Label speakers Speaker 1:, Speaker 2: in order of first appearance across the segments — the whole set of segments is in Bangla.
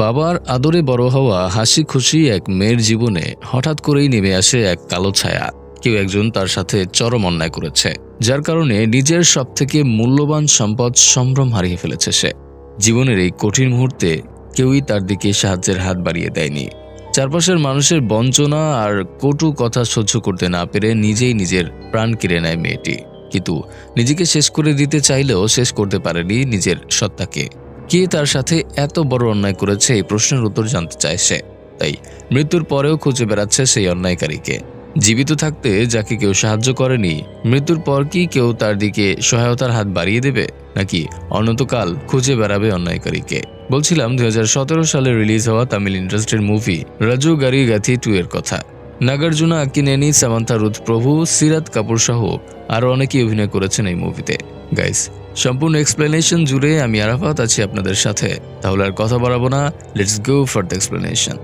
Speaker 1: বাবার আদরে বড় হওয়া হাসি খুশি এক মেয়ের জীবনে হঠাৎ করেই নেমে আসে এক কালো ছায়া। কেউ একজন তার সাথে চরম অন্যায় করেছে, যার কারণে নিজের সবথেকে মূল্যবান সম্পদ সম্ভ্রম হারিয়ে ফেলেছে সে। জীবনের এই কঠিন মুহূর্তে কেউই তার দিকে সাহায্যের হাত বাড়িয়ে দেয়নি। চারপাশের মানুষের বঞ্চনা আর কটু কথা সহ্য করতে না পেরে নিজেই নিজের প্রাণ কেড়ে নেয় মেয়েটি। কিন্তু নিজেকে শেষ করে দিতে চাইলেও শেষ করতে পারেনি নিজের সত্তাকে। কে তার সাথে এত বড় অন্যায় করেছে, এই প্রশ্নের উত্তর জানতে চায় সে। তাই মৃত্যুর পরেও খুঁজে বেড়াচ্ছে সেই অন্যায়কারীকে। জীবিত থাকতে যাকে কেউ সাহায্য করেনি, মৃত্যুর পর কি কেউ তার দিকে সহায়তার হাত বাড়িয়ে দেবে, নাকি অনন্তকাল খুঁজে বেড়াবে অন্যায়কারীকে? বলছিলাম 2017 সালে রিলিজ হওয়া তামিল ইন্ডাস্ট্রির মুভি রাজু গারি গাথি 2 এর কথা। নাগার্জুনা আক্কিনেনি, সামান্থা রুথ প্রভু, সিরাত কাপুর সহ আরও অনেকেই অভিনয় করেছেন এই মুভিতে। গাইস, সম্পূর্ণ এক্সপ্লেনেশন জুড়ে আমি আরাফাত আছি আপনাদের সাথে। তাহলে আর কথা বাড়াবো না, let's go for the explanation.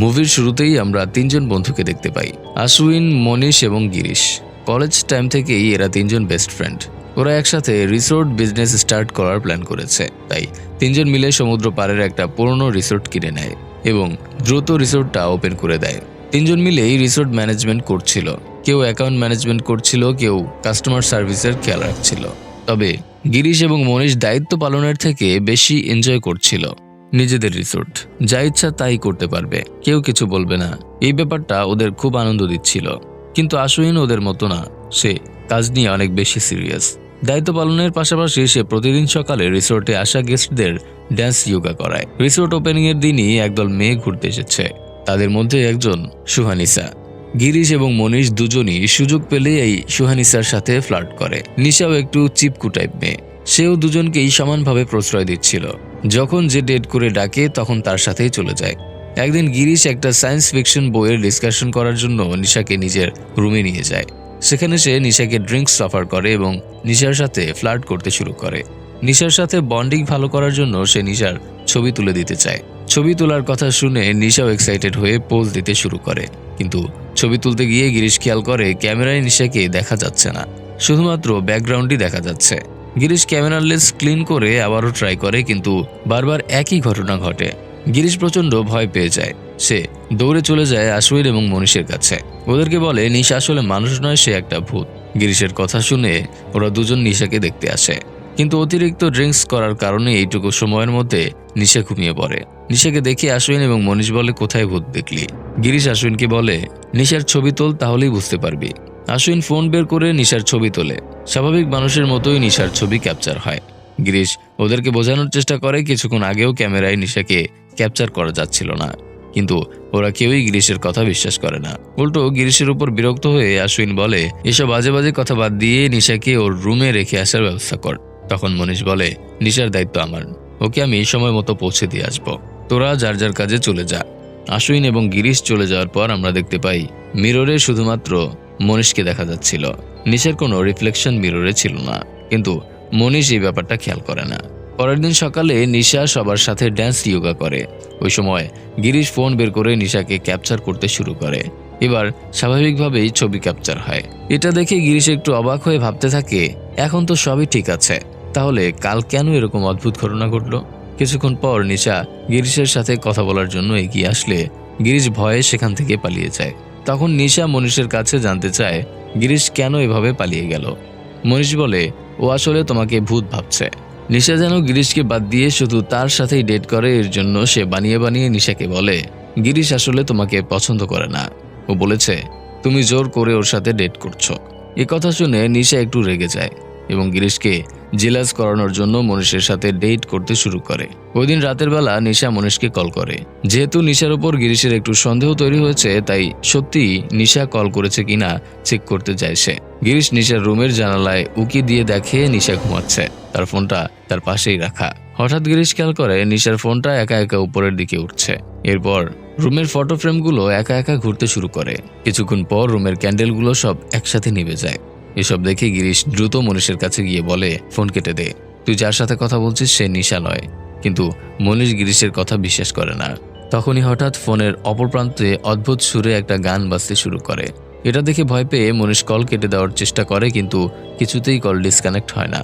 Speaker 1: মুভির শুরুতেই আমরা 3 জন বন্ধুকে দেখতে পাই, আশ্বিন, মনীষ এবং গিরিশ। কলেজ টাইম থেকেই এরা 3 জন বেস্ট ফ্রেন্ড। ওরা একসাথে রিসোর্ট বিজনেস স্টার্ট করার প্ল্যান করেছে। তাই 3 জন মিলে সমুদ্র পাড়ের একটা পুরনো রিসোর্ট কিনে নেয় এবং দ্রুত রিসোর্টটা ওপেন করে দেয়। 3 জন মিলেই রিসোর্ট ম্যানেজমেন্ট করছিল। কেউ অ্যাকাউন্ট ম্যানেজমেন্ট করছিল, কেউ কাস্টমার সার্ভিসের খেয়াল রাখছিল। তবে গিরিশ এবং মনীষ দায়িত্ব পালনের থেকে বেশি এনজয় করছিল। নিজেদের রিসোর্ট, যা ইচ্ছা তাই করতে পারবে, কেউ কিছু বলবে না, এই ব্যাপারটা ওদের খুব আনন্দ দিচ্ছিল। কিন্তু আশ্বিন ওদের মতো না, সে কাজ নিয়ে অনেক বেশি সিরিয়াস। দায়িত্ব পালনের পাশাপাশি সে প্রতিদিন সকালে রিসোর্টে আসা গেস্টদের ড্যান্স যোগা করায়। রিসোর্ট ওপেনিং এর দিনই একদল মেয়ে ঘুরতে এসেছে, তাদের মধ্যে একজন সুহানিসা। গিরিশ এবং মনীষ দুজনই সুযোগ পেলে এই সুহানিসার সাথে ফ্লার্ট করে। নিশাও একটু চিপকু টাইপ মেয়ে, সেও দুজনকেই সমানভাবে প্রশ্রয় দিচ্ছিল। যখন যে ডেট করে ডাকে তখন তার সাথেই চলে যায়। একদিন গিরিশ একটা সায়েন্স ফিকশন বইয়ের ডিসকাশন করার জন্য নিশাকে নিজের রুমে নিয়ে যায়। সেখানে সে নিশাকে ড্রিঙ্কস অফার করে এবং নিশার সাথে ফ্লার্ট করতে শুরু করে। নিশার সাথে বন্ডিং ভালো করার জন্য সে নিশার ছবি তুলে দিতে চায়। ছবি তোলার কথা শুনে নিশাও এক্সাইটেড হয়ে পোজ দিতে শুরু করে। কিন্তু ছবি তুলতে গিয়ে গিরিশ খেয়াল করে ক্যামেরায় নিশাকে দেখা যাচ্ছে না, শুধুমাত্র ব্যাকগ্রাউন্ডই দেখা যাচ্ছে। গিরিশ ক্যামেরার লেন্স ক্লিন করে আবারও ট্রাই করে, কিন্তু বারবার একই ঘটনা ঘটে। গিরিশ প্রচন্ড ভয় পেয়ে যায়। সে দৌড়ে চলে যায় আশ্বিন এবং মনীষের কাছে। ওদেরকে বলে নিশা আসলে মানুষ নয়, সে একটা ভূত। গিরিশের কথা শুনে ওরা দুজন নিশাকে দেখতে আসে, কিন্তু অতিরিক্ত ড্রিঙ্কস করার কারণে এইটুকু সময়ের মধ্যে নিশা ঘুমিয়ে পড়ে। নিশাকে দেখে আশ্বিন এবং মনীষ বলে, কোথায় ভূত দেখলি? গিরিশ আশ্বিনকে বলে, নিশার ছবি তোল, তাহলেই বুঝতে পারবি। আশ্বিন ফোন বের করে নিশার ছবি তোলে। স্বাভাবিক মানুষের মতোই নিশার ছবি ক্যাপচার হয়। গিরিশ ওদেরকে বোঝানোর চেষ্টা করে কিছুক্ষণ আগেও ক্যামেরায় নিশাকে ক্যাপচার করা যাচ্ছিল না, কিন্তু ওরা কেউই গিরিশের কথা বিশ্বাস করে না। উল্টো গিরিশের উপর বিরক্ত হয়ে আশ্বিন বলে, এসব বাজে বাজে কথা বাদ দিয়ে নিশাকে ওর রুমে রেখে আসার ব্যবস্থা কর। তখন মনীষ বলে, নিশার দায়িত্ব আমার, ওকে আমি সময় মতো পৌঁছে দিয়ে আসবো, তোরা যার যার কাজে চলে যা। আশ্বিন এবং গিরিশ চলে যাওয়ার পর আমরা দেখতে পাই মিররে শুধুমাত্র মনীষকে দেখা যাচ্ছিল। নিশার কোনো রিফ্লেকশন মিররে ছিল না, কিন্তু মনীষ এই ব্যাপারটা খেয়াল করে না। পরের দিন সকালে নিশা সবার সাথে ড্যান্স যোগা করে। ওই সময় গিরিশ ফোন বের করে নিশাকে ক্যাপচার করতে শুরু করে। এবার স্বাভাবিকভাবেই ছবি ক্যাপচার হয়। এটা দেখে গিরিশ একটু অবাক হয়ে ভাবতে থাকে, এখন তো সবই ঠিক আছে, তাহলে কাল কেন এরকম অদ্ভুত ঘটনা ঘটলো? কিছুক্ষণ পর নিশা গিরিশের সাথে কথা বলার জন্য এগিয়ে আসলে গিরিশ ভয়ে সেখান থেকে পালিয়ে যায়। তখন নিশা মনীষের কাছে জানতে চায় গিরিশ কেন এভাবে পালিয়ে গেল। মনীষ বলে, ও আসলে তোমাকে ভূত ভাবছে। নিশা যেন গিরিশকে বাদ দিয়ে শুধু তার সাথেই ডেট করে, এর জন্য সে বানিয়ে বানিয়ে নিশাকে বলে, গিরিশ আসলে তোমাকে পছন্দ করে না, ও বলেছে তুমি জোর করে ওর সাথে ডেট করছো। এ কথা শুনে নিশা একটু রেগে যায় এবং গিরিশকে জেলাস করানোর জন্য মনীষের সাথে ডেট করতে শুরু করে। ওই দিন রাতের বেলা নিশা মনীষকে কল করে। যেহেতু নিশার উপর গিরিশের একটু সন্দেহ তৈরি হয়েছে, তাই সত্যি নিশা কল করেছে কিনা চেক করতে যায় সে। গিরিশ নিশার রুমের জানালায় উকি দিয়ে দেখে নিশা ঘুমাচ্ছে, তার ফোনটা তার পাশেই রাখা। হঠাৎ গিরিশ খেয়াল করে নিশার ফোনটা একা একা উপরের দিকে উঠছে। এরপর রুমের ফটো ফ্রেমগুলো একা একা ঘুরতে শুরু করে। কিছুক্ষণ পর রুমের ক্যান্ডেলগুলো সব একসাথে নিভে যায়। এসব দেখে গিরিশ দ্রুত মনীষের কাছে গিয়ে বলে, ফোন কেটে দে, তুই যার সাথে কথা বলছিস সে নিশা নয়। কিন্তু মনীষ গিরিশের কথা বিশ্বাস করে না। তখনই হঠাৎ ফোনের অপর প্রান্তে অদ্ভুত সুরে একটা গান বাজতে শুরু করে। এটা দেখে ভয় পেয়ে মনীষ কল কেটে দেওয়ার চেষ্টা করে, কিন্তু কিছুতেই কল ডিসকানেক্ট হয় না।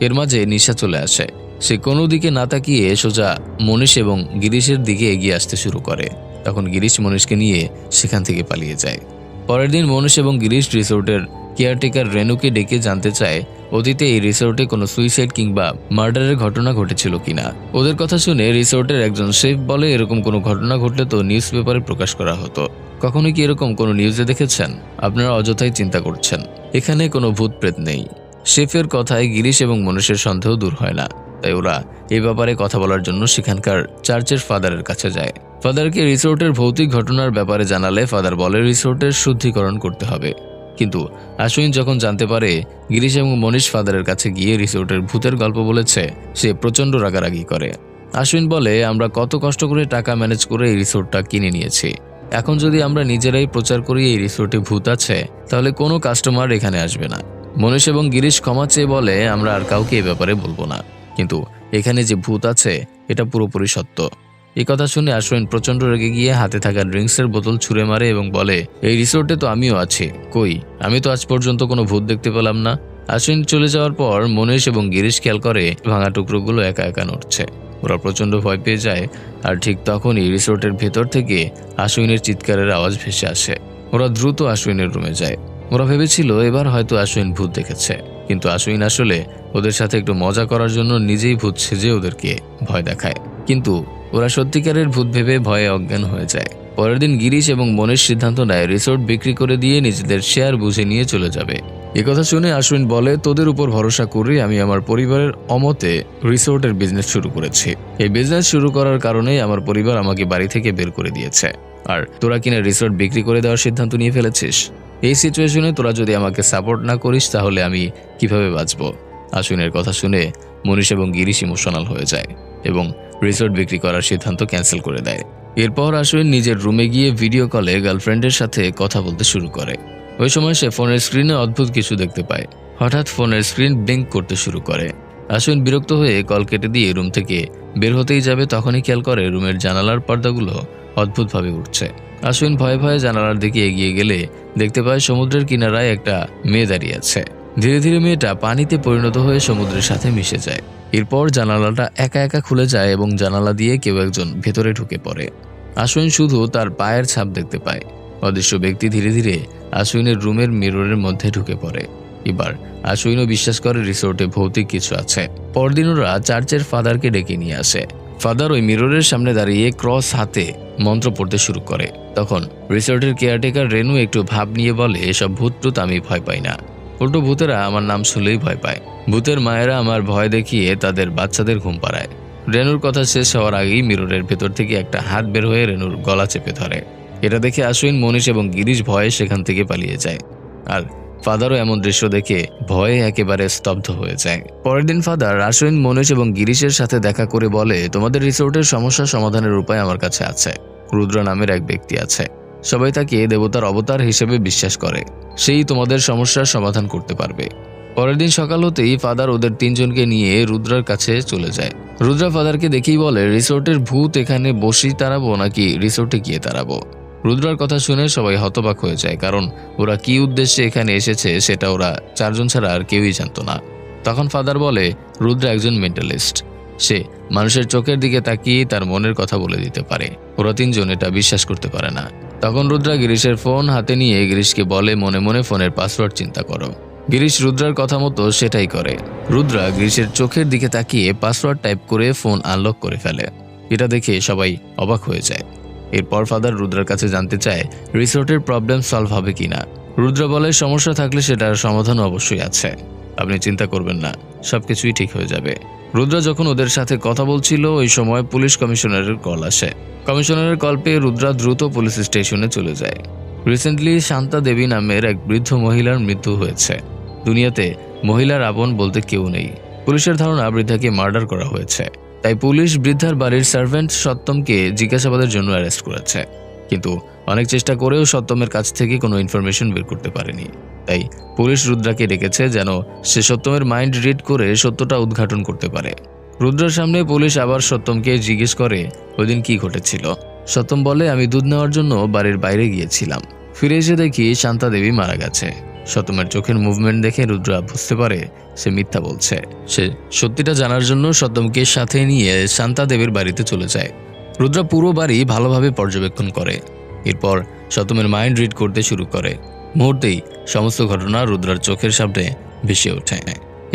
Speaker 1: এর মাঝে নিশা চলে আসে সে কোনো দিকে না তাকিয়ে সোজা মনীষ এবং গিরিশের দিকে এগিয়ে আসতে শুরু করে। তখন গিরিশ মনীষকে নিয়ে সেখান থেকে পালিয়ে যায়। পরের দিন মনীষ এবং গিরিশ রিসোর্টের কেয়ারটেকার রেনুকে ডেকে জানতে চায় অতীতে এই রিসোর্টে কোনো সুইসাইড কিংবা মার্ডারের ঘটনা ঘটেছিল কিনা। ওদের কথা শুনে রিসোর্টের একজন শেফ বলে, এরকম কোনো ঘটনা ঘটলে তো নিউজ পেপারে প্রকাশ করা হতো। কখনো কি এরকম কোনো নিউজে দেখেছেন? আপনারা অযথাই চিন্তা করছেন, এখানে কোনো ভূত প্রেত নেই। শেফের কথায় গিরিশ এবং মনীষের সন্দেহ দূর হয় না, তাই ওরা এই ব্যাপারে কথা বলার জন্য সেখানকার চার্চের ফাদারের কাছে যায়। ফাদারকে রিসোর্টের ভৌতিক ঘটনার ব্যাপারে জানালে ফাদার বলে রিসোর্টের শুদ্ধিকরণ করতে হবে। কিন্তু আশ্বিন যখন জানতে পারে গিরিশ এবং মনীষ ফাদারের কাছে গিয়ে রিসোর্টের ভূতের গল্প বলেছে, সে প্রচণ্ড রাগারাগি করে। আশ্বিন বলে, আমরা কত কষ্ট করে টাকা ম্যানেজ করে এই রিসোর্টটা কিনে নিয়েছি, এখন যদি আমরা নিজেরাই প্রচার করি এই রিসোর্টে ভূত আছে, তাহলে কোনো কাস্টমার এখানে আসবে না। মনীষ এবং গিরিশ ক্ষমা চেয়ে বলে, আমরা আর কাউকে এ ব্যাপারে বলবো না, কিন্তু এখানে যে ভূত আছে এটা পুরোপুরি সত্য। এই কথা শুনে আশ্বিন প্রচণ্ড রেগে গিয়ে হাতে থাকা ড্রিঙ্কসের বোতল ছুঁড়ে মারে এবং বলে, এই রিসোর্টে তো আমিও আছি, কই, আমি তো আজ পর্যন্ত কোনো ভূত দেখতে পেলাম না। আশ্বিন চলে যাওয়ার পর মনীষ এবং গিরিশ খেয়াল করে ভাঙা টুকরোগুলো একা একা নড়ছে। ওরা প্রচণ্ড ভয় পেয়ে যায়। আর ঠিক তখনই রিসোর্টের ভেতর থেকে আশ্বিনের চিৎকারের আওয়াজ ভেসে আসে। ওরা দ্রুত আশ্বিনের রুমে যায়। ওরা ভেবেছিল এবার হয়তো আশ্বিন ভূত দেখেছে, কিন্তু আশ্বিন আসলে ওদের সাথে একটু মজা করার জন্য নিজেই ভূত সেজে ওদেরকে ভয় দেখায়। কিন্তু ওরা সত্যিকারের ভূত ভেবে ভয়ে অজ্ঞান হয়ে যায়। পরের দিন গিরিশ এবং মনীষ সিদ্ধান্ত নেয় রিসোর্ট বিক্রি করে দিয়ে নিজেদের শেয়ার বুঝে নিয়ে চলে যাবে। একথা শুনে আশ্বিন বলে, তোদের উপর ভরসা করে আমি আমার পরিবারের অমতে রিসোর্টের বিজনেস শুরু করেছি। এই বিজনেস শুরু করার কারণেই আমার পরিবার আমাকে বাড়ি থেকে বের করে দিয়েছে, আর তোরা কিনা রিসোর্ট বিক্রি করে দেওয়ার সিদ্ধান্ত নিয়ে ফেলেছিস। এই সিচুয়েশনে তোরা যদি আমাকে সাপোর্ট না করিস তাহলে আমি কিভাবে বাঁচবো? আশ্বিনের কথা শুনে মনীষ এবং গিরিশ ইমোশনাল হয়ে যায় এবং রিসোর্ট বিক্রি করার সিদ্ধান্ত ক্যান্সেল করে দেয়। এরপর আশ্বিন নিজের রুমে গিয়ে ভিডিও কলে গার্লফ্রেন্ডের সাথে কথা বলতে শুরু করে। ওই সময় সে ফোনের স্ক্রিনে অদ্ভুত কিছু দেখতে পায়। হঠাৎ ফোনের স্ক্রিন ব্লিঙ্ক করতে শুরু করে। আশ্বিন বিরক্ত হয়ে কল কেটে দিয়ে রুম থেকে বের হতেই যাবে, তখনই খেয়াল করে রুমের জানালার পর্দাগুলো অদ্ভুতভাবে উঠছে। আশ্বিন ভয়ে ভয়ে জানালার দিকে এগিয়ে গেলে দেখতে পায় সমুদ্রের কিনারায় একটা মেয়ে দাঁড়িয়ে আছে। ধীরে ধীরে মেয়েটা পানিতে পরিণত হয়ে সমুদ্রের সাথে মিশে যায়। এরপর জানালাটা একা একা খুলে যায় এবং জানালা দিয়ে কেউ একজন ভেতরে ঢুকে পড়ে। আশ্বিন শুধু তার পায়ের ছাপ দেখতে পায়। অদৃশ্য ব্যক্তি ধীরে ধীরে আশ্বিনের রুমের মিররের মধ্যে ঢুকে পড়ে। এবার আশ্বিনও বিশ্বাস করে রিসোর্টে ভৌতিক কিছু আছে। পরদিন ওরা চার্চের ফাদারকে ডেকে নিয়ে আসে। ফাদার ওই মিররের সামনে দাঁড়িয়ে ক্রস হাতে মন্ত্র পড়তে শুরু করে। তখন রিসোর্টের কেয়ারটেকার রেনু একটু ভাব নিয়ে বলে, এসব ভূত টুত আমি ভয় পাই না, উল্টো ভূতেরা আমার নাম শুনলেই ভয় পায়। ভূতের মায়েরা আমার ভয় দেখিয়ে তাদের বাচ্চাদের ঘুম পাড়ায়। রেনুর কথা শেষ হওয়ার আগেই মিররের ভেতর থেকে একটা হাত বের হয়ে রেনুর গলা চেপে ধরে। এটা দেখে আশ্বিন, মনীষ এবং গিরিশ ভয়ে সেখান থেকে পালিয়ে যায়। আর ফাদারও এমন দৃশ্য দেখে ভয়ে একেবারে স্তব্ধ হয়ে যায়। পরের দিন ফাদার আশ্বিন, মনীষ এবং গিরিশের সাথে দেখা করে বলে, তোমাদের রিসোর্টের সমস্যা সমাধানের উপায় আমার কাছে আছে। রুদ্র নামের এক ব্যক্তি আছে, সবাই তাকে দেবতার অবতার হিসেবে বিশ্বাস করে। সেই তোমাদের সমস্যার সমাধান করতে পারবে। পরের দিন সকাল হতেই ফাদার ওদের তিনজনকে নিয়ে রুদ্রার কাছে চলে যায়। রুদ্রা ফাদারকে দেখেই বলে, রিসোর্টের ভূত এখানে বসেই তাড়াবো নাকি রিসোর্টে গিয়ে তাড়াবো? রুদ্রার কথা শুনে সবাই হতবাক হয়ে যায়, কারণ ওরা কি উদ্দেশ্যে এখানে এসেছে সেটা ওরা চারজন ছাড়া আর কেউই জানতো না। তখন ফাদার বলে, রুদ্রা একজন মেন্টালিস্ট, সে মানুষের চোখের দিকে তাকিয়ে তার মনের কথা বলে দিতে পারে। ওরা তিনজন এটা বিশ্বাস করতে পারে না। তখন রুদ্রা গিরিশের ফোন হাতে নিয়ে গিরিশকে বলে, মনে মনে ফোনের পাসওয়ার্ড চিন্তা করো। গিরিশ রুদ্রার কথা মতো সেটাই করে। রুদ্রা গিরিশের চোখের দিকে তাকিয়ে পাসওয়ার্ড টাইপ করে ফোন আনলক করে ফেলে। এটা দেখে সবাই অবাক হয়ে যায়। এরপর ফাদার রুদ্রার কাছে জানতে চায় রিসোর্টের প্রবলেম সলভ হবে কিনা। রুদ্রা বলে, সমস্যা থাকলে সেটার সমাধান অবশ্যই আছে, আপনি চিন্তা করবেন না, সবকিছুই ঠিক হয়ে যাবে। রুদ্রা যখন ওদের সাথে কথা বলছিল ওই সময় পুলিশ কমিশনারের কল আসে। কমিশনারের কল পেয়ে রুদ্রা দ্রুত পুলিশ স্টেশনে চলে যায়। রিসেন্টলি শান্তা দেবী নামের এক বৃদ্ধ মহিলার মৃত্যু হয়েছে। দুনিয়াতে মহিলার আপন বলতে কেউ নেই। পুলিশের ধারণা বৃদ্ধাকে মার্ডার করা হয়েছে। তাই পুলিশ বৃদ্ধার বাড়ির সার্ভেন্ট সত্যমকে জিজ্ঞাসাবাদের জন্য অ্যারেস্ট করেছে। কিন্তু অনেক চেষ্টা করেও সত্যমের কাছ থেকে কোনো ইনফরমেশন বের করতে পারেনি। তাই পুলিশ রুদ্রাকে ডেকেছে যেন সে সত্যমের মাইন্ড রিড করে সত্যটা উদ্ঘাটন করতে পারে। রুদ্রার সামনে পুলিশ আবার সত্যমকে জিজ্ঞেস করে ওই দিন কি ঘটেছিল। সত্যম বলে, আমি দুধ নেওয়ার জন্য বাড়ির বাইরে গিয়েছিলাম, ফিরে এসে দেখি শান্তা দেবী মারা গেছে। সত্যমের চোখের মুভমেন্ট দেখে রুদ্রা বুঝতে পারে সে মিথ্যা বলছে। সে সত্যিটা জানার জন্য সত্যমকে সাথে নিয়ে শান্তা দেবীর বাড়িতে চলে যায়। রুদ্রা পুরো বাড়ি ভালোভাবে পর্যবেক্ষণ করে। এরপর সত্যমের মাইন্ড রিড করতে শুরু করে। মুহূর্তেই সমস্ত ঘটনা রুদ্রার চোখের সামনে ভেসে ওঠে।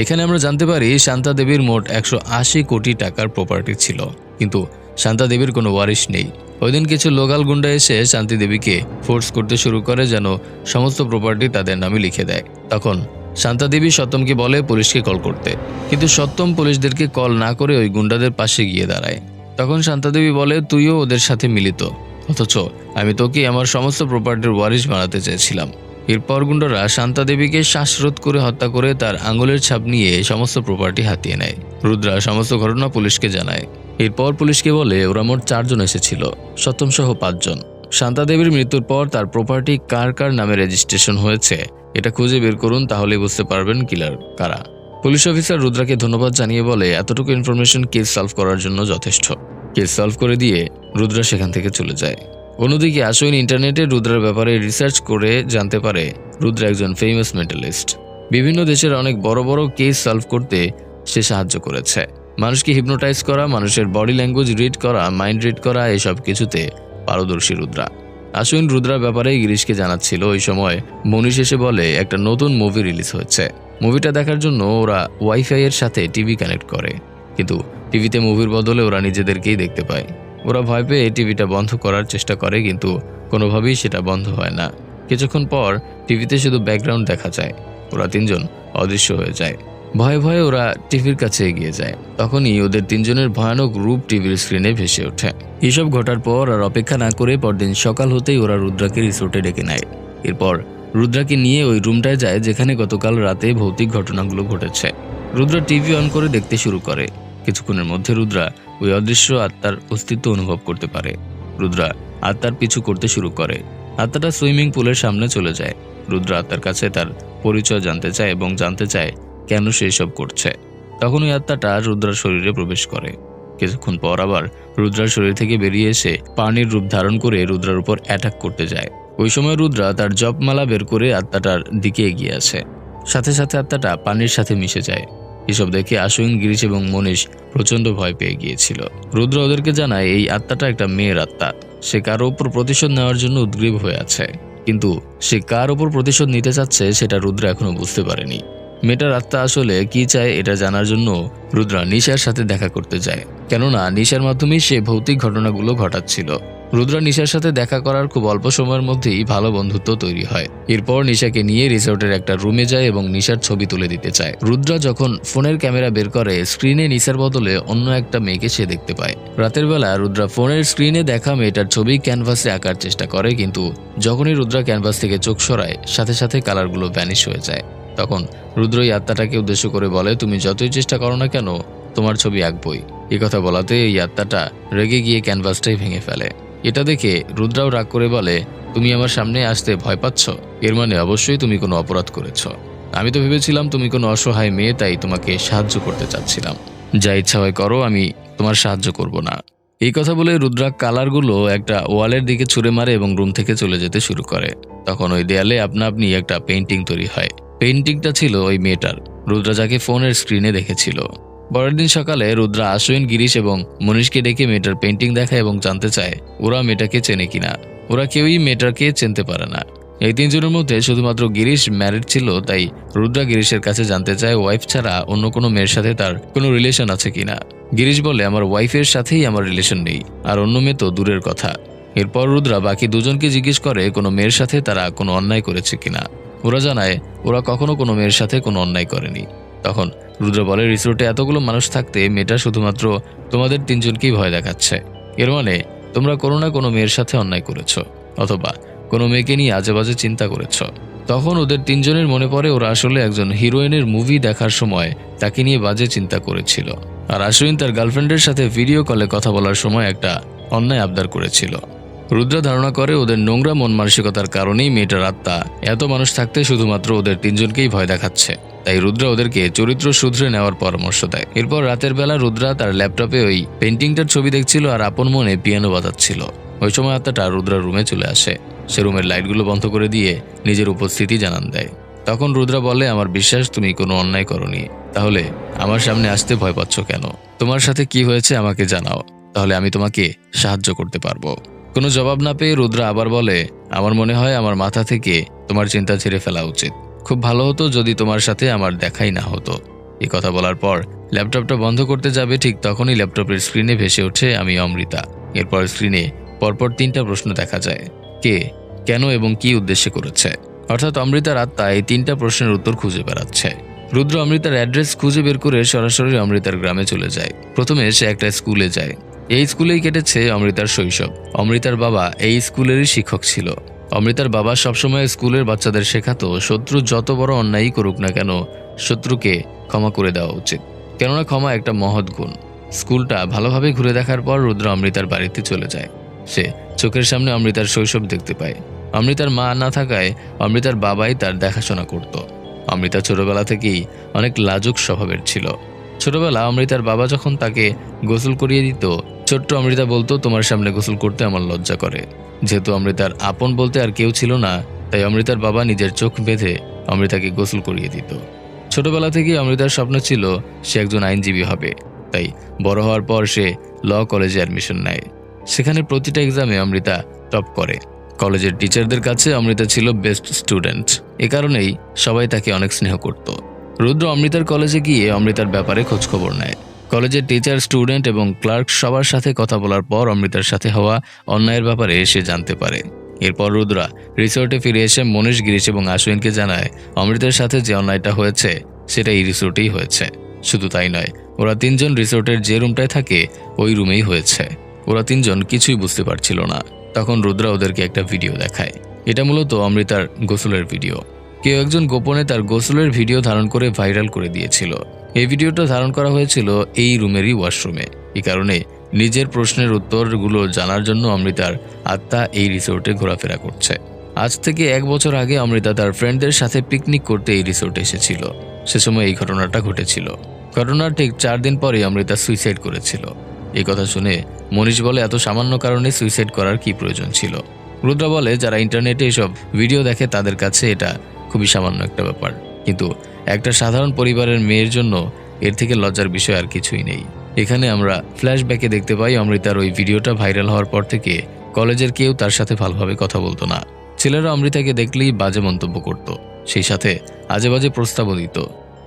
Speaker 1: এখানে আমরা জানতে পারি শান্তা দেবীর মোট 180 কোটি টাকার প্রপার্টি ছিল, কিন্তু শান্তা দেবীর কোনো ওয়ারিশ নেই। ওই দিন কিছু লোকাল গুন্ডা এসে শান্তি দেবীকে ফোর্স করতে শুরু করে যেন সমস্ত প্রপার্টি তাদের নামে লিখে দেয়। তখন শান্তা দেবী সত্যমকে বলে পুলিশকে কল করতে, কিন্তু সত্যম পুলিশদেরকে কল না করে ওই গুন্ডাদের পাশে গিয়ে দাঁড়ায়। তখন শান্তা দেবী বলে, তুইও ওদের সাথে মিলিত, অথচ আমি তোকে আমার সমস্ত প্রপার্টির ওয়ারিশ বানাতে চেয়েছিলাম। এরপর গুন্ডারা শান্তা দেবীকে শ্বাসরোধ করে হত্যা করে তার আঙুলের ছাপ নিয়ে সমস্ত প্রপার্টি হাতিয়ে নেয়। রুদ্রা সমস্ত ঘটনা পুলিশকে জানায়। এরপর পুলিশকে বলে ওরা মোট 4 জন এসেছিল, সত্যম সহ 5 জন। শান্তা দেবীর মৃত্যুর পর তার প্রপার্টি কার কার নামে রেজিস্ট্রেশন হয়েছে এটা খুঁজে বের করুন, তাহলে বুঝতে পারবেন কিলার কারা। পুলিশ অফিসার রুদ্রাকে ধন্যবাদ জানিয়ে বলে এতটুকু ইনফরমেশন কেস সলভ করার জন্য যথেষ্ট। কেস সলভ করে দিয়ে রুদ্রা সেখান থেকে চলে যায়। অন্যদিকে আশুইন ইন্টারনেটে রুদ্রার ব্যাপারে রিসার্চ করে জানতে পারে রুদ্রা একজন ফেমাস মেন্টালিস্ট। বিভিন্ন দেশের অনেক বড় বড় কেস সলভ করতে সে সাহায্য করেছে। মানুষকে হিপনোটাইজ করা, মানুষের বডি ল্যাঙ্গুয়েজ রিড করা, মাইন্ড রিড করা, এসব কিছুতে পারদর্শী রুদ্রা। আশুইন রুদ্রার ব্যাপারে গিরিশকে জানাচ্ছিল। ওই সময় মনীষ এসে বলে একটা নতুন মুভি রিলিজ হয়েছে। মুভিটা দেখার জন্য ওরা ওয়াইফাই এর সাথে টিভি কানেক্ট করে, কিন্তু টিভিতে মুভির বদলে ওরা নিজেদেরকেই দেখতে পায়। ওরা ভয় পেয়ে টিভিটা বন্ধ করার চেষ্টা করে, কিন্তু কোনোভাবেই সেটা বন্ধ হয় না। কিছুক্ষণ পর টিভিতে শুধু ব্যাকগ্রাউন্ড দেখা যায়। ওরা 3 জন অদৃশ্য হয়ে যায়। ভয়ে ভয়ে ওরা টিভির কাছে এগিয়ে যায়। তখনই ওদের 3 জনের ভয়ানক রূপ টিভির স্ক্রিনে ভেসে ওঠে। এসব ঘটার পর আর অপেক্ষা না করে পরদিন সকাল হতেই ওরা রুদ্রাকে রিসোর্টে ডেকে নেয়। এরপর রুদ্রাকে নিয়ে ওই রুমটায় যায় যেখানে গতকাল রাতে ভৌতিক ঘটনাগুলো ঘটেছে। রুদ্রা টিভি অন করে দেখতে শুরু করে। কিছুক্ষণের মধ্যে রুদ্রা ওই অদৃশ্য আত্মার অস্তিত্ব অনুভব করতে পারে। রুদ্রা আত্মার পিছু করতে শুরু করে। আত্মাটা সুইমিং পুলের সামনে চলে যায়। রুদ্রা আত্মার কাছে তার পরিচয় জানতে চায় এবং জানতে চায় কেন সে এসব করছে। তখন ওই আত্মাটা রুদ্রার শরীরে প্রবেশ করে। কিছুক্ষণ পর আবার রুদ্রার শরীর থেকে বেরিয়ে এসে পানির রূপ ধারণ করে রুদ্রার উপর অ্যাটাক করতে যায়। ওই সময় রুদ্রা তার জপমালা বের করে আত্মাটার দিকে এগিয়ে আসে। সাথে সাথে আত্মাটা পানির সাথে মিশে যায়। এসব দেখে আশুইন, গিরিশ এবং মনীষ প্রচন্ড ভয় পেয়ে গিয়েছিল। রুদ্র ওদেরকে জানায় এই আত্মাটা একটা মেয়ের আত্মা। সে কারো উপর প্রতিশোধ নেওয়ার জন্য উদ্গ্রীব হয়ে আছে, কিন্তু সে কার উপর প্রতিশোধ নিতে চাচ্ছে সেটা রুদ্র এখনো বুঝতে পারেনি। মেয়েটার আত্মা আসলে কি চায় এটা জানার জন্য রুদ্রা নিশার সাথে দেখা করতে যায়, কেননা নিশার মাধ্যমেই সে ভৌতিক ঘটনাগুলো ঘটাচ্ছিল। রুদ্রা নিশার সাথে দেখা করার খুব অল্প সময়ের মধ্যেই ভালো বন্ধুত্ব তৈরি হয়। এরপর নিশাকে নিয়ে রিসোর্টের একটা রুমে যায় এবং নিশার ছবি তুলে দিতে চায়। রুদ্রা যখন ফোনের ক্যামেরা বের করে স্ক্রিনে নিশার বদলে অন্য একটা মেয়েকে সে দেখতে পায়। রাতের বেলা রুদ্রা ফোনের স্ক্রিনে দেখা মেয়েটার ছবি ক্যানভাসে আঁকার চেষ্টা করে, কিন্তু যখনই রুদ্রা ক্যানভাস থেকে চোখ সরায় সাথে সাথে কালারগুলো ভ্যানিশ হয়ে যায়। তখন রুদ্র এই আত্মাটাকে উদ্দেশ্য করে বলে, তুমি যতই চেষ্টা করো না কেন তোমার ছবি আঁকবই। এই কথা বলাতে এই আত্মাটা রেগে গিয়ে ক্যানভাসটাই ভেঙে ফেলে। এটা দেখে রুদ্রাও রাগ করে বলে, তুমি আমার সামনে আসতে ভয় পাচ্ছ? এর মানে অবশ্যই তুমি কোনো অপরাধ করেছ। আমি তো ভেবেছিলাম তুমি কোনো অসহায় মেয়ে, তাই তোমাকে সাহায্য করতে চাচ্ছিলাম। যা ইচ্ছা হয় করো, আমি তোমার সাহায্য করব না। এই কথা বলে রুদ্রা কালারগুলো একটা ওয়ালের দিকে ছুঁড়ে মারে এবং রুম থেকে চলে যেতে শুরু করে। তখন ওই দেয়ালে আপনা আপনি একটা পেইন্টিং তৈরি হয়। পেইন্টিংটা ছিল ওই মেয়েটার, রুদ্রা যাকে ফোনের স্ক্রিনে দেখেছিল। পরের দিন সকালে রুদ্রা আশুইন, গিরিশ এবং মনীষকে ডেকে মেয়েটার পেইন্টিং দেখায় এবং জানতে চায় ওরা মেয়েটাকে চেনে কিনা। ওরা কেউই মেয়েটাকে চিনতে পারে না। এই 3 জনের মধ্যে শুধুমাত্র গিরিশ ম্যারিড ছিল, তাই রুদ্রা গিরিশের কাছে জানতে চায় ওয়াইফ ছাড়া অন্য কোনো মেয়ের সাথে তার কোনো রিলেশন আছে কিনা। গিরিশ বলে, আমার ওয়াইফের সাথেই আমার রিলেশন নেই, আর অন্য মেয়ে তো দূরের কথা। এরপর রুদ্রা বাকি 2 জনকে জিজ্ঞেস করে কোনো মেয়ের সাথে তারা কোনো অন্যায় করেছে কিনা। ওরা জানায় ওরা কখনো কোনো মেয়ের সাথে কোনো অন্যায় করেনি। তখন রুদ্র বলে, রিসোর্টে এতগুলো মানুষ থাকতে মেয়েটা শুধুমাত্র তোমাদের 3 জনকেই ভয় দেখাচ্ছে। এর মানে তোমরা কোনো না কোনো মেয়ের সাথে অন্যায় করেছ, অথবা কোনো মেয়েকে নিয়ে আজে বাজে চিন্তা করেছ। তখন ওদের 3 জনের মনে পড়ে ওরা আসলে একজন হিরোইনের মুভি দেখার সময় তাকে নিয়ে বাজে চিন্তা করেছিল, আর আশুইন তার গার্লফ্রেন্ডের সাথে ভিডিও কলে কথা বলার সময় একটা অন্যায় আবদার করেছিল। রুদ্রা ধারণা করে ওদের নোংরা মন মানসিকতার কারণেই মেয়েটার আত্মা এত মানুষ থাকতে শুধুমাত্র ওদের 3 জনকেই ভয় দেখাচ্ছে। তাই রুদ্রা ওদেরকে চরিত্র শুধরে নেওয়ার পরামর্শ দেয়। এরপর রাতের বেলা রুদ্রা তার ল্যাপটপে ওই পেইন্টিংটার ছবি দেখছিল আর আপন মনে পিয়ানো বাজাচ্ছিল। ওই সময় আত্মাটা রুদ্রার রুমে চলে আসে। সে রুমের লাইটগুলো বন্ধ করে দিয়ে নিজের উপস্থিতি জানান দেয়। তখন রুদ্রা বলে, আমার বিশ্বাস তুমি কোনো অন্যায় করনি, তাহলে আমার সামনে আসতে ভয় পাচ্ছ কেন? তোমার সাথে কি হয়েছে আমাকে জানাও, তাহলে আমি তোমাকে সাহায্য করতে পারবো। কোনো জবাব না পেয়ে রুদ্রা আবার বলে, আমার মনে হয় আমার মাথা থেকে তোমার চিন্তা ঝেড়ে ফেলা উচিত। খুব ভালো হতো যদি তোমার সাথে আমার দেখাই না হতো। এই কথা বলার পর ল্যাপটপটা বন্ধ করতে যাবে, ঠিক তখনই ল্যাপটপের স্ক্রিনে ভেসে ওঠে আমি অমৃতা। এরপর স্ক্রিনে পরপর 3টা প্রশ্ন দেখা যায়, কে, কেন এবং কি উদ্দেশ্যে করেছে। অর্থাৎ অমৃতার আত্মা এই 3টা প্রশ্নের উত্তর খুঁজে বেড়াচ্ছে। রুদ্র অমৃতার অ্যাড্রেস খুঁজে বের করে সরাসরি অমৃতার গ্রামে চলে যায়। প্রথমে সে একটা স্কুলে যায়। এই স্কুলেই কেটেছে অমৃতার শৈশব। অমৃতার বাবা এই স্কুলেরই শিক্ষক ছিল। অমৃতার বাবা সবসময় স্কুলের বাচ্চাদের শেখাতো, শত্রু যত বড় অন্যায়ই করুক না কেন, শত্রুকে ক্ষমা করে দেওয়া উচিত, কেননা ক্ষমা একটা মহৎ গুণ। স্কুলটা ভালোভাবে ঘুরে দেখার পর রুদ্র অমৃতার বাড়িতে চলে যায়। সে চোখের সামনে অমৃতার শৈশব দেখতে পায়। অমৃতার মা না থাকায় অমৃতার বাবাই তার দেখাশোনা করত। অমৃতা ছোটবেলা থেকেই অনেক লাজুক স্বভাবের ছিল। ছোটবেলা অমৃতার বাবা যখন তাকে গোসল করিয়ে দিত, ছোট্ট অমৃতা বলতো, তোমার সামনে গোসল করতে আমার লজ্জা করে। যেহেতু অমৃতার আপন বলতে আর কেউ ছিল না, তাই অমৃতার বাবা নিজের চোখ বেঁধে অমৃতাকে গোসল করিয়ে দিত। ছোটবেলা থেকেই অমৃতার স্বপ্ন ছিল সে একজন আইনজীবী হবে। তাই বড় হওয়ার পর সে ল কলেজে অ্যাডমিশন নেয়। সেখানে প্রতিটা এক্সামে অমৃতা টপ করে। কলেজের টিচারদের কাছে অমৃতা ছিল বেস্ট স্টুডেন্ট। এ কারণেই সবাই তাকে অনেক স্নেহ করত। রুদ্র অমৃতার কলেজে গিয়ে অমৃতার ব্যাপারে খোঁজখবর নেয়। কলেজের টিচার, স্টুডেন্ট এবং ক্লার্ক সবার সাথে কথা বলার পর অমৃতার সাথে হওয়া অন্যায়ের ব্যাপারে সে জানতে পারে। এরপর রুদ্রা রিসোর্টে ফিরে এসে মনীষ, গিরিশ এবং আশুইনকে জানায় অমৃতার সাথে যে অন্যায়টা হয়েছে সেটা এই রিসোর্টেই হয়েছে। শুধু তাই নয়, ওরা 3জন রিসোর্টের যে রুমটায় থাকে ওই রুমেই হয়েছে। ওরা 3জন কিছুই বুঝতে পারছিল না। তখন রুদ্রা ওদেরকে একটা ভিডিও দেখায়। এটা মূলত অমৃতার গোসলের ভিডিও। কেউ একজন গোপনে তার গোসলের ভিডিও ধারণ করে ভাইরাল করে দিয়েছিল। এই ভিডিওটা ধারণ করা হয়েছিল এই রুমেরই ওয়াশরুমে। এই কারণে নিজের প্রশ্নের উত্তরগুলো জানার জন্য অমৃতার আত্মা এই রিসোর্টে ঘোরাফেরা করছে। আজ থেকে 1 বছর আগে অমৃতা তার ফ্রেন্ডদের সাথে পিকনিক করতে এই রিসোর্টে এসেছিল। সে সময় এই ঘটনাটা ঘটেছিল। ঘটনার ঠিক 4 দিন পরে অমৃতা সুইসাইড করেছিল। এই কথা শুনে মনীষ বলে, এত সামান্য কারণে সুইসাইড করার কি প্রয়োজন ছিল? রুদ্রা বলে, যারা ইন্টারনেটে এসব ভিডিও দেখে তাদের কাছে এটা খুবই সামান্য একটা ব্যাপার, কিন্তু একটা সাধারণ পরিবারের মেয়ের জন্য এর থেকে লজ্জার বিষয় আর কিছুই নেই। এখানে আমরা ফ্ল্যাশব্যাকে দেখতে পাই অমৃতার ওই ভিডিওটা ভাইরাল হওয়ার পর থেকে কলেজের কেউ তার সাথে ভালোভাবে কথা বলতো না। ছেলেরা অমৃতাকে দেখলেই বাজে মন্তব্য করত, সেই সাথে আজে বাজে প্রস্তাবও দিত।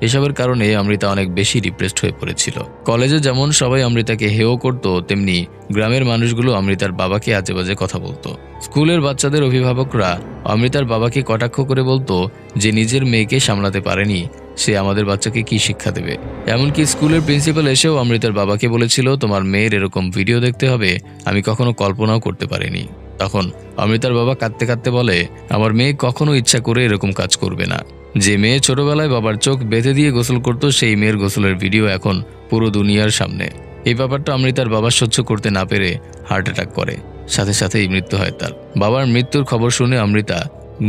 Speaker 1: এসবের কারণে অমৃতা অনেক বেশি ডিপ্রেসড হয়ে পড়েছিল। কলেজে যেমন সবাই অমৃতাকে হেয় করত, তেমনি গ্রামের মানুষগুলো অমৃতার বাবাকে আজে বাজে কথা বলতো। স্কুলের বাচ্চাদের অভিভাবকরা অমৃতার বাবাকে কটাক্ষ করে বলতো যে নিজের মেয়েকে সামলাতে পারেনি, সে আমাদের বাচ্চাকে কি শিক্ষা দেবে। এমনকি স্কুলের প্রিন্সিপাল এসেও অমৃতার বাবাকে বলেছিল, তোমার মেয়ের এরকম ভিডিও দেখতে হবে আমি কখনো কল্পনাও করতে পারিনি। তখন অমৃতার বাবা কাঁদতে কাঁদতে বলে, আমার মেয়ে কখনো ইচ্ছা করে এরকম কাজ করবে না। যে মেয়ে ছোটবেলায় বাবার চোখ বেঁধে দিয়ে গোসল করতো, সেই মেয়ের গোসলের ভিডিও এখন পুরো দুনিয়ার সামনে। এই ব্যাপারটা অমৃতার বাবা সহ্য করতে না পেরে হার্ট অ্যাটাক করে, সাথে সাথেই মৃত্যু হয় তার। বাবার মৃত্যুর খবর শুনে অমৃতা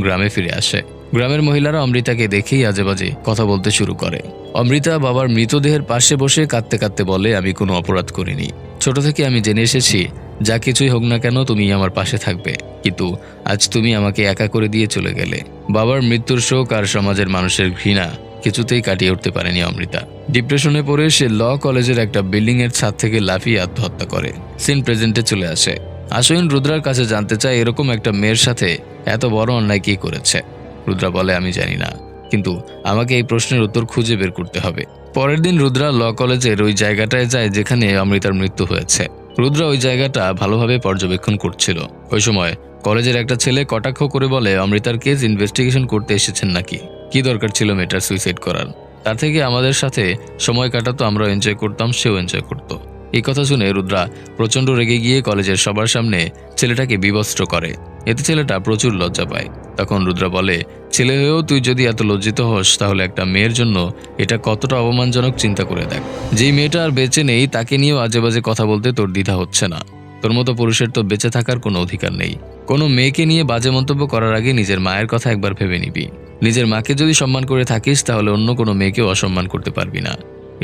Speaker 1: গ্রামে ফিরে আসে। গ্রামের মহিলারা অমৃতাকে দেখেই আজেবাজে কথা বলতে শুরু করে। অমৃতা বাবার মৃতদেহের পাশে বসে কাঁদতে কাঁদতে বলে, আমি কোনো অপরাধ করিনি। ছোট থেকে আমি জেনে এসেছি যা কিছুই হোক না কেন তুমি আমার পাশে থাকবে, কিন্তু আজ তুমি আমাকে একা করে দিয়ে চলে গেলে। বাবার মৃত্যুর শোক আর সমাজের মানুষের ঘৃণা কিছুতেই কাটিয়ে উঠতে পারেনি অমৃতা। ডিপ্রেশনে পড়ে সে ল কলেজের একটা বিল্ডিং এর ছাদ থেকে লাফিয়ে আত্মহত্যা করে। সিন প্রেজেন্টে চলে আসে। আশুইন রুদ্রার কাছে জানতে চায়, এরকম একটা মেয়ের সাথে এত বড় অন্যায় কি করেছে? রুদ্রা বলে, আমি জানি না, কিন্তু আমাকে এই প্রশ্নের উত্তর খুঁজে বের করতে হবে। পরের দিন রুদ্রা ল কলেজের ওই জায়গাটায় যায় যেখানে অমৃতার মৃত্যু হয়েছে। রুদ্রা ওই জায়গাটা ভালোভাবে পর্যবেক্ষণ করছিল। ওই সময় কলেজের একটা ছেলে কটাক্ষ করে বলে, অমৃতার কেস ইনভেস্টিগেশন করতে এসেছেন নাকি? কি দরকার ছিল মেয়েটার সুইসাইড করার? তার থেকে আমাদের সাথে সময় কাটাতো, আমরা এনজয় করতাম, সেও এনজয় করতো। এই কথা শুনে রুদ্রা প্রচণ্ড রেগে গিয়ে কলেজের সবার সামনে ছেলেটাকে বিবস্ত্র করে। এতে ছেলেটা প্রচুর লজ্জা পায়। তখন রুদ্রা বলে, ছেলে হয়েও তুই যদি এত লজ্জিত হস, তাহলে একটা মেয়ের জন্য এটা কতটা অপমানজনক চিন্তা করে দেখ। যেই মেয়েটা আর বেঁচে নেই তাকে নিয়েও আজে বাজে কথা বলতে তোর দ্বিধা হচ্ছে না। তোর মতো পুরুষের তো বেঁচে থাকার কোনো অধিকার নেই। কোনো মেয়েকে নিয়ে বাজে মন্তব্য করার আগে নিজের মায়ের কথা একবার ভেবে নিবি। নিজের মাকে যদি সম্মান করে থাকিস তাহলে অন্য কোনো মেয়েকেও অসম্মান করতে পারবি না।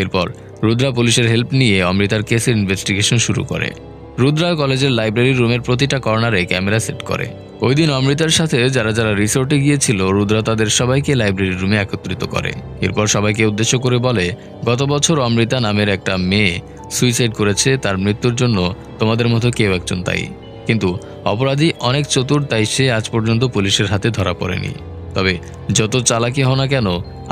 Speaker 1: এরপর রুদ্রা পুলিশের হেল্প নিয়ে অমৃতার কেসের ইনভেস্টিগেশন শুরু করে। রুদ্রা কলেজের লাইব্রেরি রুমের প্রতিটা কর্নারে ক্যামেরা সেট করে। ওই দিন অমৃতার সাথে যারা যারা রিসোর্টে গিয়েছিল রুদ্রা তাদের সবাইকে লাইব্রেরি রুমে একত্রিত করে। এরপর সবাইকে উদ্দেশ্য করে বলে, গত বছর অমৃতা নামের একটা মেয়ে সুইসাইড করেছে, তার মৃত্যুর জন্য তোমাদের মতো কেউ একজন দায়ী। কিন্তু অপরাধী অনেক চতুর, তাই সে আজ পর্যন্ত পুলিশের হাতে ধরা পড়েনি। তবে যত চালাকি হও না কেন,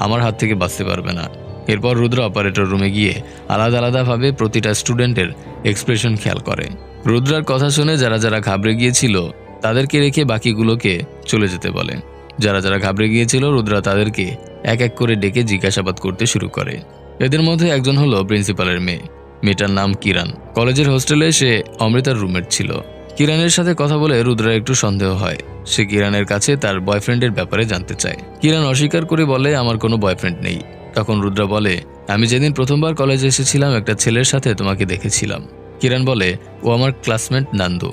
Speaker 1: আমার হাত থেকে বাঁচতে পারবে না। এরপর রুদ্র অপারেটর রুমে গিয়ে আলাদা আলাদাভাবে প্রতিটা স্টুডেন্টের এক্সপ্রেশন খেয়াল করে। রুদ্রার কথা শুনে যারা যারা ঘাবড়ে গিয়েছিল তাদেরকে রেখে বাকিগুলোকে চলে যেতে বলে। যারা যারা ঘাবড়ে গিয়েছিল রুদ্রা তাদেরকে এক এক করে ডেকে জিজ্ঞাসাবাদ করতে শুরু করে। এদের মধ্যে একজন হলো প্রিন্সিপালের মেয়ে। মেয়েটার নাম কিরণ। কলেজের হোস্টেলে সে অমৃতার রুমমেট ছিল। কিরণের সাথে কথা বলে রুদ্রার একটু সন্দেহ হয়। সে কিরণের কাছে তার বয়ফ্রেন্ডের ব্যাপারে জানতে চায়। কিরণ অস্বীকার করে বলে, আমার কোনো বয়ফ্রেন্ড নেই। তখন রুদ্রা বলে, আমি যেদিন প্রথমবার কলেজে এসেছিলাম একটা ছেলের সাথে তোমাকে দেখেছিলাম। কিরণ বলে, ও আমার ক্লাসমেট নান্দু।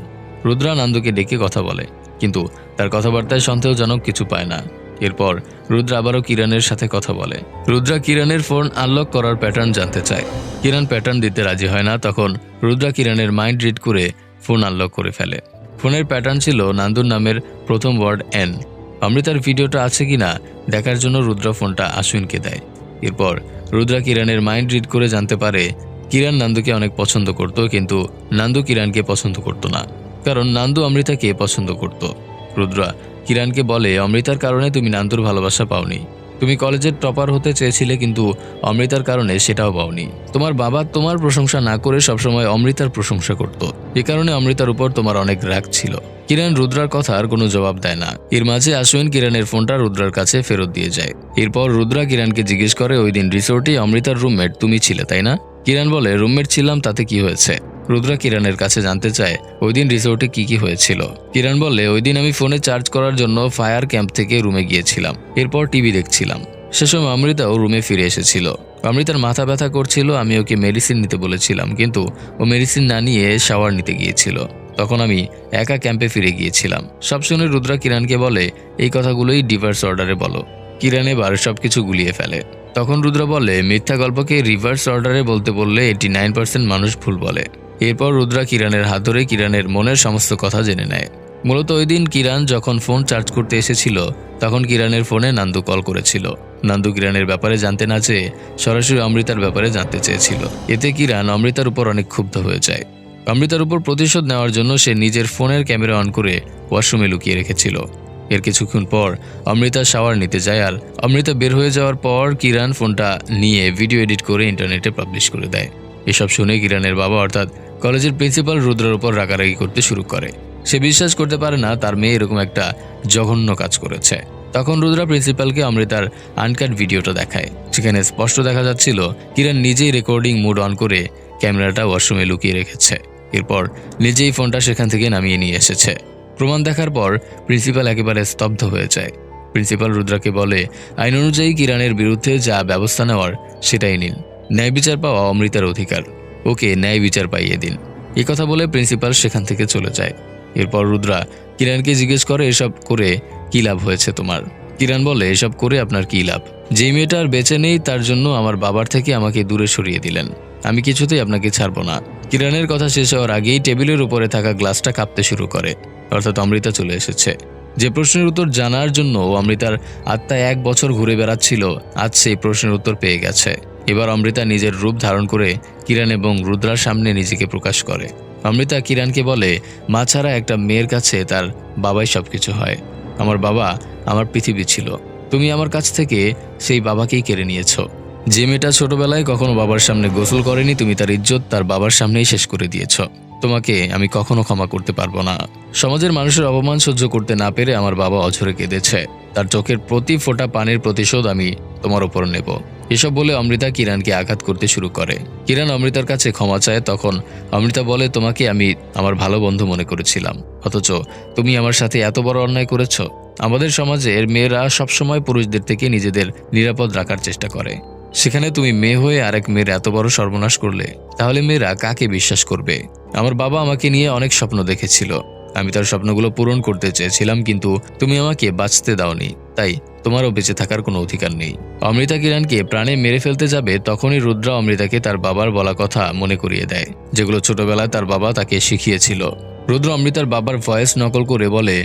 Speaker 1: রুদ্রা নান্দুকে ডেকে কথা বলে, কিন্তু তার কথাবার্তায় সন্দেহজনক কিছু পায় না। এরপর রুদ্রা আবারও কিরণের সাথে কথা বলে। রুদ্রা কিরণের ফোন আনলক করার প্যাটার্ন জানতে চায়। কিরণ প্যাটার্ন দিতে রাজি হয় না। তখন রুদ্রা কিরণের মাইন্ড রিড করে ফোন আনলক করে ফেলে। ফোনের প্যাটার্ন ছিল নান্দুর নামের প্রথম ওয়ার্ড এন। অমৃতার ভিডিওটা আছে কিনা দেখার জন্য রুদ্রা ফোনটা আশ্বিনকে দেয়। এরপর রুদ্রা কিরণের মাইন্ড রিড করে জানতে পারে কিরণ নান্দুকে অনেক পছন্দ করত, কিন্তু নান্দু কিরণকে পছন্দ করত না, কারণ নান্দু অমৃতাকে পছন্দ করত। রুদ্রা কিরণকে বলে, অমৃতার কারণে তুমি নান্দুর ভালোবাসা পাওনি। তুমি কলেজের টপার হতে চেয়েছিলে, কিন্তু অমৃতার কারণে সেটাও পাওনি। তোমার বাবা তোমার প্রশংসা না করে সবসময় অমৃতার প্রশংসা করত। এ কারণে অমৃতার উপর তোমার অনেক রাগ ছিল। কিরণ রুদ্রার কথার কোনো জবাব দেয় না। এর মাঝে আশ্বিন কিরণের ফোনটা রুদ্রার কাছে ফেরত দিয়ে যায়। এরপর রুদ্রা কিরণকে জিজ্ঞেস করে, ওই দিন রিসোর্টে অমৃতার রুমমেট তুমি ছিলে, তাই না? কিরণ বলে, রুমমেট ছিলাম, তাতে কি হয়েছে? রুদ্রা কিরণের কাছে জানতে চায়, ওই দিন রিসোর্টে কি হয়েছিল। কিরণ বলে, ওই দিন আমি ফোনে চার্জ করার জন্য ফায়ার ক্যাম্প থেকে রুমে গিয়েছিলাম। এরপর টিভি দেখছিলাম। সে সময় অমৃতাও রুমে ফিরে এসেছিল। অমৃতার মাথা ব্যথা করছিল। আমি ওকে মেডিসিন নিতে বলেছিলাম, কিন্তু ও মেডিসিন না নিয়ে শাওয়ার নিতে গিয়েছিল। তখন আমি একা ক্যাম্পে ফিরে গিয়েছিলাম। সব শুনে রুদ্রা কিরণকে বলে, এই কথাগুলোই ডিভার্স অর্ডারে বলো। কিরণ এবার সবকিছু গুলিয়ে ফেলে। তখন রুদ্রা বলে, মিথ্যা গল্পকে রিভার্স অর্ডারে বলতে বললে 89% মানুষ ভুল বলে। এরপর রুদ্রা কিরণের হাত ধরে কিরণের মনের সমস্ত কথা জেনে নেয়। মূলত ওই দিন কিরণ যখন ফোন চার্জ করতে এসেছিল তখন কিরণের ফোনে নান্দু কল করেছিল। নান্দু কিরণের ব্যাপারে জানতে না চেয়ে সরাসরি অমৃতার ব্যাপারে জানতে চেয়েছিল। এতে কিরণ অমৃতার উপর অনেক ক্ষুব্ধ হয়ে যায়। অমৃতার উপর প্রতিশোধ নেওয়ার জন্য সে নিজের ফোনের ক্যামেরা অন করে ওয়াশরুমে লুকিয়ে রেখেছিল। এর কিছুক্ষণ পর অমৃতা শাওয়ার নিতে যায়, আর অমৃতা বের হয়ে যাওয়ার পর কিরণ ফোনটা নিয়ে ভিডিও এডিট করে ইন্টারনেটে পাবলিশ করে দেয়। এসব শুনে কিরণের বাবা অর্থাৎ কলেজের প্রিন্সিপাল রুদ্রের উপর রাগারাগি করতে শুরু করে। সে বিশ্বাস করতে পারে না তার মেয়ে এরকম একটা জঘন্য কাজ করেছে। তখন রুদ্রা প্রিন্সিপালকে অমৃতার আনকাট ভিডিওটা দেখায়, যেখানে স্পষ্ট দেখা যাচ্ছিল কিরণ নিজেই রেকর্ডিং মোড অন করে ক্যামেরাটা ওয়াশরুমে লুকিয়ে রেখেছে। এরপর নিজেই ফোনটা সেখান থেকে নামিয়ে নিয়ে এসেছে। প্রমাণ দেখার পর প্রিন্সিপাল একেবারে স্তব্ধ হয়ে যায়। প্রিন্সিপাল রুদ্রাকে বলে, আইন অনুযায়ী কিরণের বিরুদ্ধে যা ব্যবস্থা নেওয়ার সেটাই নিন। ন্যায় বিচার পাওয়া অমৃতার অধিকার, ওকে ন্যায় বিচার পাইয়ে দিন। এই কথা বলে প্রিন্সিপাল সেখান থেকে চলে যায়। এরপর রুদ্রা কিরণকে জিজ্ঞেস করে, এসব করে কি লাভ হয়েছে তোমার? কিরণ বলে, এসব করে আপনার কি লাভ? যে মেয়েটা আর বেঁচে নেই তার জন্য আমার বাবার থেকে আমাকে দূরে সরিয়ে দিলেন। আমি কিছুতেই আপনাকে ছাড়বো না। কিরণের কথা শেষ হওয়ার আগেই টেবিলের উপরে থাকা গ্লাসটা কাঁপতে শুরু করে, অর্থাৎ অমৃতা চলে এসেছে। যে প্রশ্নের উত্তর জানার জন্য অমৃতার আত্মা 1 বছর ঘুরে বেড়াচ্ছিল, আজ সেই প্রশ্নের উত্তর পেয়ে গেছে। এবার অমৃতা নিজের রূপ ধারণ করে কিরণ এবং রুদ্রার সামনে নিজেকে প্রকাশ করে। অমৃতা কিরণকে বলে, মা ছাড়া একটা মেয়ের কাছে তার বাবাই সবকিছু হয়। আমার বাবা আমার পৃথিবী ছিল, তুমি আমার কাছ থেকে সেই বাবাকেই কেড়ে নিয়েছ। যে মেয়েটা ছোটবেলায় কখনো বাবার সামনে গোসল করেনি, তুমি তার ইজ্জত তার বাবার সামনেই শেষ করে দিয়েছ। তোমাকে আমি কখনো ক্ষমা করতে পারবো না। সমাজের মানুষের অপমান সহ্য করতে না পেরে আমার বাবা অঝরে কেঁদেছে। তার চোখের প্রতি ফোঁটা পানির প্রতিশোধ আমি তোমার ওপর নেব। এসব বলে অমৃতা কিরণকে আঘাত করতে শুরু করে। কিরণ অমৃতার কাছে ক্ষমা চায়। তখন অমৃতা বলে, তোমাকে আমি আমার ভালো বন্ধু মনে করেছিলাম, অথচ তুমি আমার সাথে এত বড় অন্যায় করেছ। আমাদের সমাজের মেয়েরা সবসময় পুরুষদের থেকে নিজেদের নিরাপদ রাখার চেষ্টা করে, সেখানে তুমি মেয়ে হয়ে আরেক মেয়ের এত বড় সর্বনাশ করলে, তাহলে মেয়েরা কাকে বিশ্বাস করবে? আমার বাবা আমাকে নিয়ে অনেক স্বপ্ন দেখেছিল, আমি তার স্বপ্নগুলো পূরণ করতে চেয়েছিলাম, কিন্তু তুমি আমাকে বাঁচতে দাওনি, তাই তোমারও বেঁচে থাকার কোনো অধিকার নেই। অমৃতা কিরণকে প্রাণে মেরে ফেলতে যাবে তখনই রুদ্রা অমৃতাকে তার বাবার বলা কথা মনে করিয়ে দেয়, যেগুলো ছোটবেলায় তার বাবা তাকে শিখিয়েছিল। রুদ্র অমৃতার বাবার ভয়েস নকল করে বলে,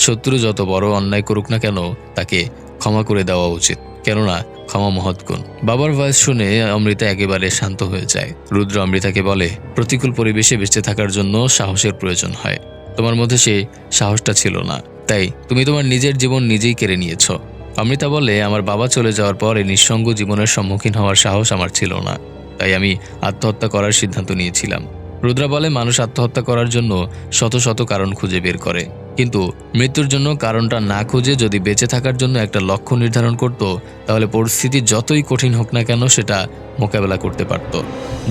Speaker 1: শত্রু যত বড় অন্যায় করুক না কেন তাকে ক্ষমা করে দেওয়া উচিত, কেননা ক্ষমা মহৎ গুণ। বাবার ভয়েস শুনে অমৃতা একেবারে শান্ত হয়ে যায়। রুদ্র অমৃতাকে বলে, প্রতিকূল পরিবেশে বেঁচে থাকার জন্য সাহসের প্রয়োজন হয়। তোমার মধ্যে সেই সাহসটা ছিল না, তাই তুমি তোমার নিজের জীবন নিজেই কেড়ে নিয়েছ। অমৃতা বলে, আমার বাবা চলে যাওয়ার পর এই নিঃসঙ্গ জীবনের সম্মুখীন হওয়ার সাহস আমার ছিল না, তাই আমি আত্মহত্যা করার সিদ্ধান্ত নিয়েছিলাম। রুদ্রা বলে, মানুষ আত্মহত্যা করার জন্য শত শত কারণ খুঁজে বের করে, কিন্তু মৃত্যুর জন্য কারণটা না খুঁজে যদি বেঁচে থাকার জন্য একটা লক্ষ্য নির্ধারণ করত, তাহলে পরিস্থিতি যতই কঠিন হোক না কেন সেটা মোকাবেলা করতে পারত।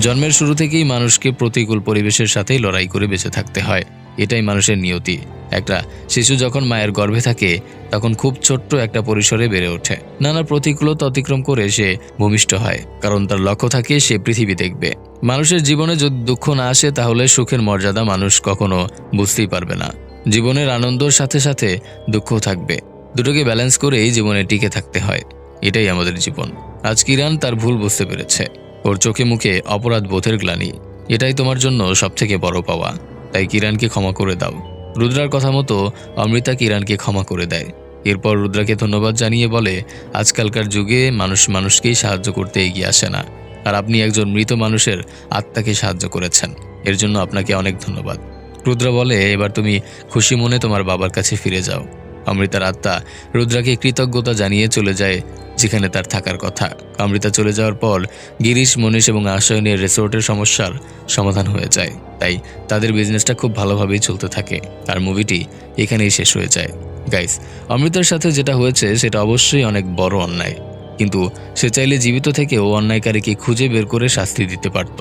Speaker 1: জন্মের শুরু থেকেই মানুষকে প্রতিকূল পরিবেশের সাথেই লড়াই করে বেঁচে থাকতে হয়, এটাই মানুষের নিয়তি। একটা শিশু যখন মায়ের গর্ভে থাকে তখন খুব ছোট্ট একটা পরিসরে বেড়ে ওঠে, নানা প্রতিকূলতা অতিক্রম করে সে ভূমিষ্ঠ হয়, কারণ তার লক্ষ্য থাকে সে পৃথিবী দেখবে। মানুষের জীবনে যদি দুঃখ না আসে তাহলে সুখের মর্যাদা মানুষ কখনো বুঝতেই পারবে না। জীবনের আনন্দের সাথে সাথে দুঃখ থাকবে, দুটোকে ব্যালেন্স করেই জীবনে টিকে থাকতে হয়, এটাই আমাদের জীবন। আজ কিরণ তার ভুল বুঝতে পেরেছে, ওর চোখে মুখে অপরাধ বোধের গ্লানি, এটাই তোমার জন্য সবথেকে বড় পাওয়া, তাই কিরণকে ক্ষমা করে দাও। রুদ্রার কথা মতো অমৃতা কিরণকে ক্ষমা করে দেয়। এরপর রুদ্রাকে ধন্যবাদ জানিয়ে বলে, আজকালকার যুগে মানুষ মানুষকেই সাহায্য করতে এগিয়ে আসে না, আর আপনি একজন মৃত মানুষের আত্মাকে সাহায্য করেছেন, এর জন্য আপনাকে অনেক ধন্যবাদ। রুদ্রা বলে, এবার তুমি খুশি মনে তোমার বাবার কাছে ফিরে যাও। অমৃতার আত্মা রুদ্রাকে কৃতজ্ঞতা জানিয়ে চলে যায় যেখানে তার থাকার কথা। অমৃতা চলে যাওয়ার পর গিরিশ, মনীষ এবং আশয়নের রিসোর্টের সমস্যার সমাধান হয়ে যায়, তাই তাদের বিজনেসটা খুব ভালোভাবেই চলতে থাকে, আর মুভিটি এখানেই শেষ হয়ে যায়। গাইস, অমৃতার সাথে যেটা হয়েছে সেটা অবশ্যই অনেক বড় অন্যায়, কিন্তু সে চাইলে জীবিত থেকেও অন্যায়কারীকে খুঁজে বের করে শাস্তি দিতে পারত,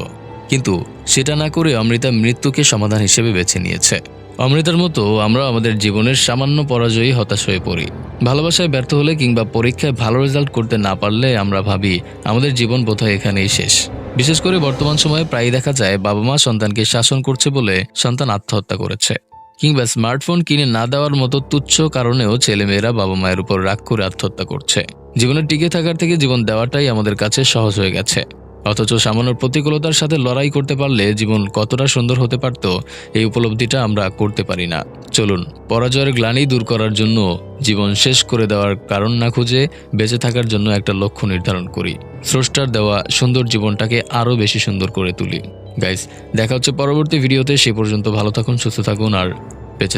Speaker 1: কিন্তু সেটা না করে অমৃতা মৃত্যুকে সমাধান হিসেবে বেছে নিয়েছে। অমৃতার মতো আমরা আমাদের জীবনের সামান্য পরাজয়ই হতাশ হয়ে পড়ি। ভালোবাসায় ব্যর্থ হলে কিংবা পরীক্ষায় ভালো রেজাল্ট করতে না পারলে আমরা ভাবি আমাদের জীবন বোধহয় এখানেই শেষ। বিশেষ করে বর্তমান সময়ে প্রায়ই দেখা যায় বাবা মা সন্তানকে শাসন করছে বলে সন্তান আত্মহত্যা করেছে, কিংবা স্মার্টফোন কিনে না দেওয়ার মতো তুচ্ছ কারণেও ছেলেমেয়েরা বাবা মায়ের উপর রাগ করে আত্মহত্যা করছে। জীবনে টিকে থাকার থেকে জীবন দেওয়াটাই আমাদের কাছে সহজ হয়ে গেছে, অথচ সামান্য প্রতিকূলতার সাথে লড়াই করতে পারলে জীবন কতটা সুন্দর হতে পারত এই উপলব্ধিটা আমরা করতে পারি না। চলুন পরাজয়ের গ্লানি দূর করার জন্য জীবন শেষ করে দেওয়ার কারণ না খুঁজে বেঁচে থাকার জন্য একটা লক্ষ্য নির্ধারণ করি, স্রষ্টার দেওয়া সুন্দর জীবনটাকে আরও বেশি সুন্দর করে তুলি। গাইস, দেখা হচ্ছে পরবর্তী ভিডিওতে, সে পর্যন্ত ভালো থাকুন, সুস্থ থাকুন আর বেঁচে থাকুন।